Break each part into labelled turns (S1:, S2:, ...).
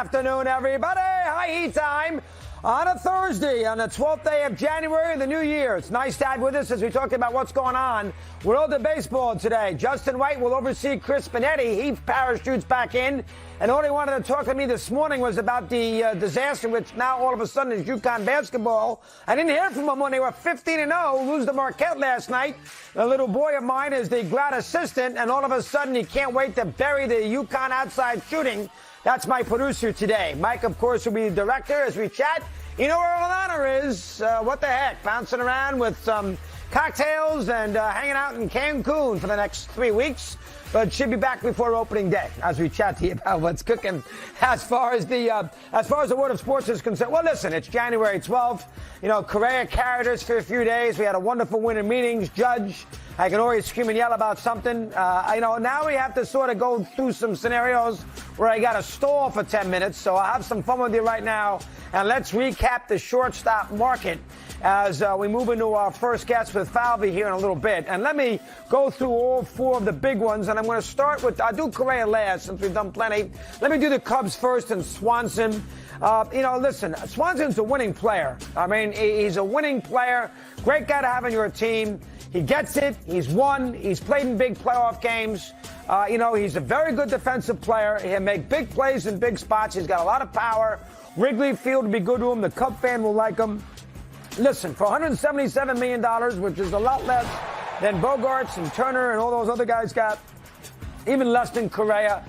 S1: afternoon, everybody. High heat time on a Thursday, on the 12th day of January, the new year. It's nice to have with us as we talk about what's going on. World of baseball today. Justin White will oversee Chris Benetti. He parachutes back in. And all he wanted to talk to me this morning was about the disaster, which now all of a sudden is UConn basketball. I didn't hear from him when they were 15-0, lose to Marquette last night. A little boy of mine is the grad assistant, and all of a sudden he can't wait to bury the UConn outside shooting. That's my producer today. Mike, of course, will be the director as we chat. You know where Alana is. What the heck? Bouncing around with some cocktails and hanging out in Cancun for the next 3 weeks. But she'll be back before opening day as we chat to you about what's cooking as far as the world of sports is concerned. Well, listen, it's January 12th. You know, Correa carried us for a few days. We had a wonderful win in meetings. Judge, I can always scream and yell about something. Now we have to sort of go through some scenarios where I got to stall for 10 minutes. So I'll have some fun with you right now. And let's recap the shortstop market as we move into our first guest with Falvey here in a little bit. And let me go through all four of the big ones. And I'm going to start with, I'll do Correa last since we've done plenty. Let me do the Cubs first and Swanson. Listen, Swanson's a winning player. I mean, he's a winning player. Great guy to have on your team. He gets it. He's won. He's played in big playoff games. He's a very good defensive player. He'll make big plays in big spots. He's got a lot of power. Wrigley Field will be good to him. The Cub fan will like him. Listen, for $177 million, which is a lot less than Bogarts and Turner and all those other guys got, even less than Correa,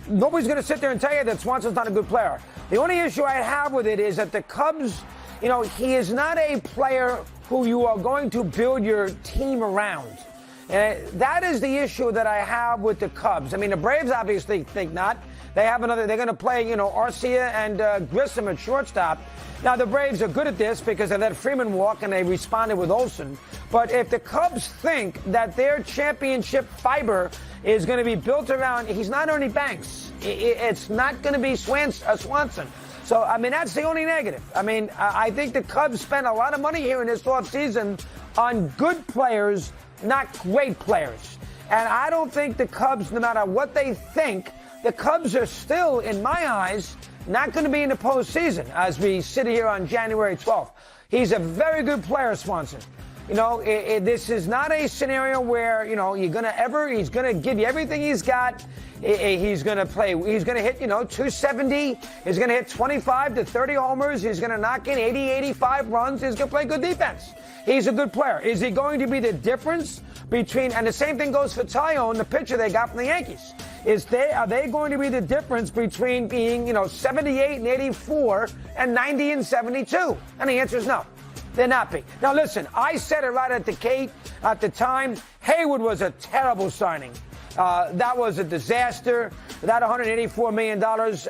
S1: nobody's going to sit there and tell you that Swanson's not a good player. The only issue I have with it is that the Cubs, he is not a player who you are going to build your team around. That is the issue that I have with the Cubs. I mean, the Braves obviously think not. They're going to play, Arcia and Grissom at shortstop. Now, the Braves are good at this because they let Freeman walk and they responded with Olsen. But if the Cubs think that their championship fiber is going to be built around, he's not Ernie Banks. It's not going to be Swanson. So, I mean, that's the only negative. I mean, I think the Cubs spent a lot of money here in this offseason on good players, not great players. And I don't think the Cubs, no matter what they think, the Cubs are still, in my eyes, not going to be in the postseason as we sit here on January 12th. He's a very good player, Swanson. This is not a scenario where, he's going to give you everything he's got. He's going to hit, 270. He's going to hit 25 to 30 homers. He's going to knock in 80, 85 runs. He's going to play good defense. He's a good player. Is he going to be the difference between, and the same thing goes for Tyone, the pitcher they got from the Yankees. Are they going to be the difference between being, 78 and 84 and 90 and 72? And the answer is no. They're not big. Now, listen, I said it right at the gate at the time. Haywood was a terrible signing. That was a disaster. That $184 million.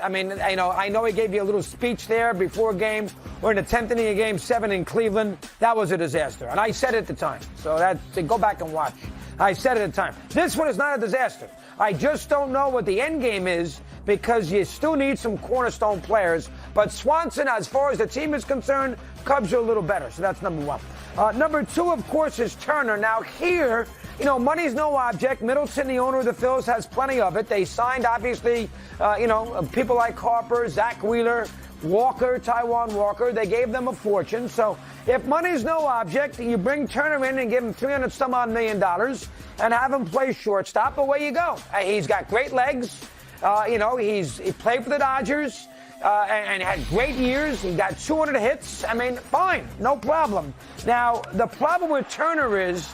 S1: I mean, I know he gave you a little speech there before a game or in the 10th inning of Game 7 in Cleveland. That was a disaster. And I said it at the time. So go back and watch. I said it at the time. This one is not a disaster. I just don't know what the end game is because you still need some cornerstone players. But Swanson, as far as the team is concerned, Cubs are a little better. So that's number one. Number two, of course, is Turner. Now here, money's no object. Middleton, the owner of the Phils, has plenty of it. They signed, obviously, people like Harper, Zach Wheeler, Walker, Taijuan Walker. They gave them a fortune. So if money's no object, you bring Turner in and give him $300-some-odd million and have him play shortstop. Away you go. He's got great legs. He played for the Dodgers and had great years. He got 200 hits. I mean, fine, no problem. Now, the problem with Turner is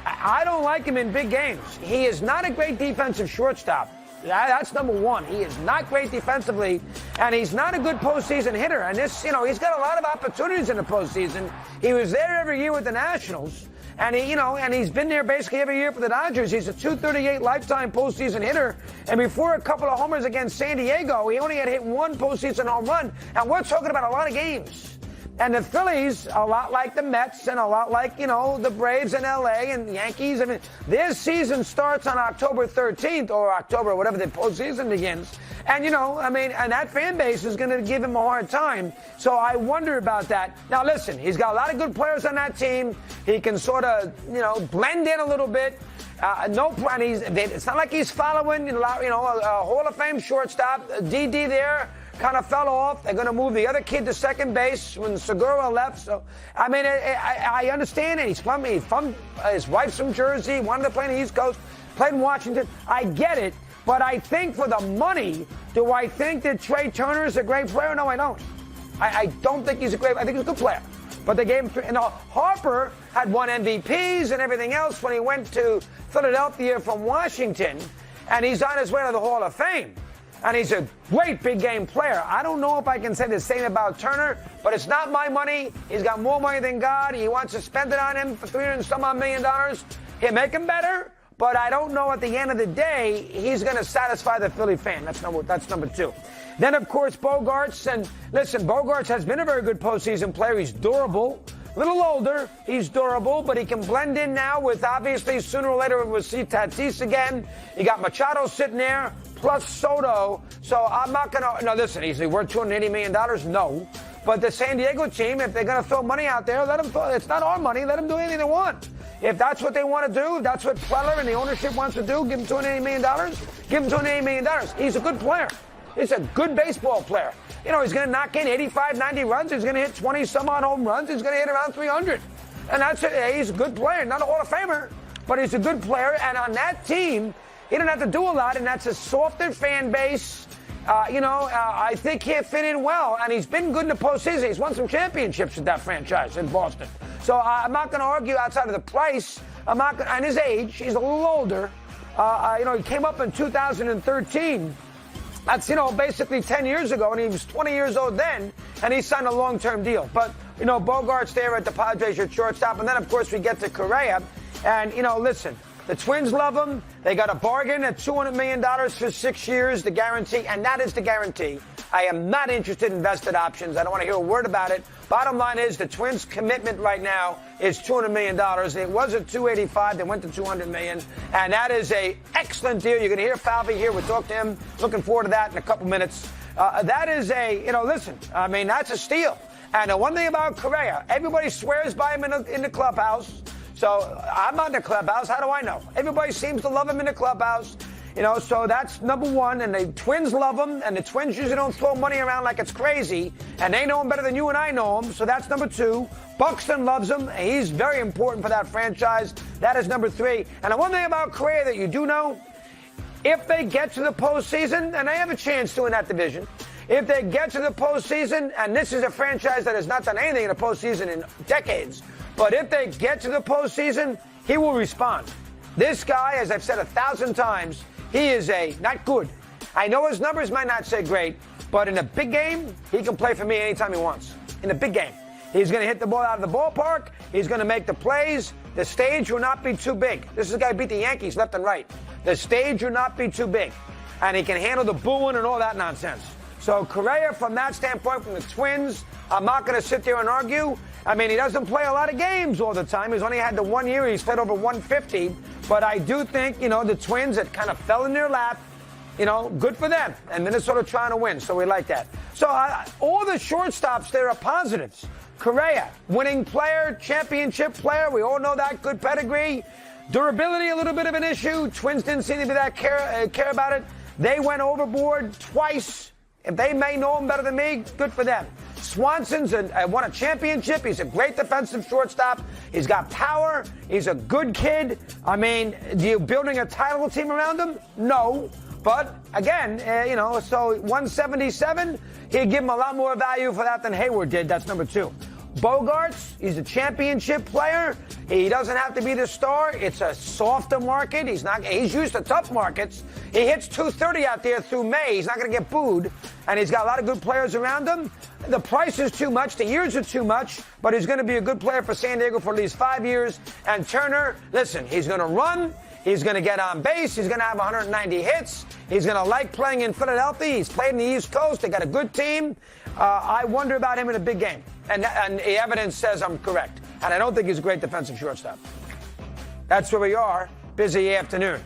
S1: I don't like him in big games. He is not a great defensive shortstop. That's number one. He is not great defensively, and he's not a good postseason hitter. And this, he's got a lot of opportunities in the postseason. He was there every year with the Nationals, and he's been there basically every year for the Dodgers. He's a .238 lifetime postseason hitter, and before a couple of homers against San Diego, he only had hit one postseason home run. And we're talking about a lot of games. And the Phillies, a lot like the Mets and a lot like, the Braves in L.A. and the Yankees. I mean, their season starts on October 13th or October, whatever the postseason begins. And, and that fan base is going to give him a hard time. So I wonder about that. Now, listen, he's got a lot of good players on that team. He can sort of, blend in a little bit. No plan. It's not like he's following, a Hall of Fame shortstop. DD there kind of fell off. They're going to move the other kid to second base when Segura left. So, I mean, I understand it. He's from his wife's from Jersey, wanted to play on the East Coast, played in Washington. I get it. But I think for the money, do I think that Trey Turner is a great player? No, I don't. I don't think he's I think he's a good player. But they gave him Harper had won MVPs and everything else when he went to Philadelphia from Washington, and he's on his way to the Hall of Fame. And he's a great big game player. I don't know if I can say the same about Turner, but it's not my money. He's got more money than God. He wants to spend it on him for $300 and some odd million. He'll make him better. But I don't know at the end of the day, he's going to satisfy the Philly fan. That's number two. Then, of course, Bogaerts. And listen, Bogaerts has been a very good postseason player. He's durable. A little older. He's durable, but he can blend in now with, obviously, sooner or later we'll see Tatis again. You got Machado sitting there, plus Soto. So I'm not going to, no, listen, is he worth $280 million? No. But the San Diego team, if they're going to throw money out there, let them throw. It's not our money. Let them do anything they want. If that's what they want to do, if that's what Preller and the ownership wants to do, give him $280 million, give him $280 million. He's a good player. He's a good baseball player. He's going to knock in 85, 90 runs. He's going to hit 20-some-odd home runs. He's going to hit around 300. And that's it. He's a good player. Not a Hall of Famer, but he's a good player. And on that team, he didn't have to do a lot, and that's a softer fan base. I think he'll fit in well. And he's been good in the postseason. He's won some championships with that franchise in Boston. So I'm not going to argue outside of the price. And his age, he's a little older. He came up in 2013. That's, basically 10 years ago, and he was 20 years old then, and he signed a long-term deal. But, Bogaerts there at the Padres, your shortstop. And then, of course, we get to Correa. And, listen, the Twins love him. They got a bargain at $200 million for 6 years, the guarantee, and that is the guarantee. I am not interested in vested options. I don't want to hear a word about it. Bottom line is the Twins' commitment right now is $200 million. It was at $285. They went to $200 million. And that is an excellent deal. You're going to hear Falvey here. We'll talk to him. Looking forward to that in a couple minutes. That is that's a steal. And the one thing about Correa, everybody swears by him in the clubhouse. So I'm not in the clubhouse. How do I know? Everybody seems to love him in the clubhouse. So that's number one. And the Twins love him. And the Twins usually don't throw money around like it's crazy. And they know him better than you and I know him. So that's number two. Buxton loves him. And he's very important for that franchise. That is number three. And the one thing about Correa that you do know, if they get to the postseason, and they have a chance to in that division, if they get to the postseason, and this is a franchise that has not done anything in the postseason in decades, but if they get to the postseason, he will respond. This guy, as I've said 1,000 times, he is not good. I know his numbers might not say great, but in a big game, he can play for me anytime he wants. In a big game. He's going to hit the ball out of the ballpark. He's going to make the plays. The stage will not be too big. This is a guy who beat the Yankees left and right. The stage will not be too big. And he can handle the booing and all that nonsense. So Correa, from that standpoint, from the Twins, I'm not going to sit there and argue. I mean, he doesn't play a lot of games all the time. He's only had the 1 year. He's played over 150. But I do think, the Twins, it kind of fell in their lap. Good for them. And Minnesota trying to win. So we like that. So all the shortstops there are positives. Correa, winning player, championship player. We all know that. Good pedigree. Durability, a little bit of an issue. Twins didn't seem to be that care about it. They went overboard twice. If they may know him better than me, good for them. Swanson's won a championship. He's a great defensive shortstop. He's got power. He's a good kid. I mean, you building a title team around him? No. But, again, so 177, he'd give him a lot more value for that than Hayward did. That's number two. Bogaerts, he's a championship player. He doesn't have to be the star. It's a softer market. He's used to tough markets. He hits 230 out there through May. He's not going to get booed. And he's got a lot of good players around him. The price is too much. The years are too much. But he's going to be a good player for San Diego for at least 5 years. And Turner, listen, he's going to run. He's going to get on base. He's going to have 190 hits. He's going to like playing in Philadelphia. He's played in the East Coast. They got a good team. I wonder about him in a big game. And the evidence says I'm correct. And I don't think he's a great defensive shortstop. That's where we are. Busy afternoon.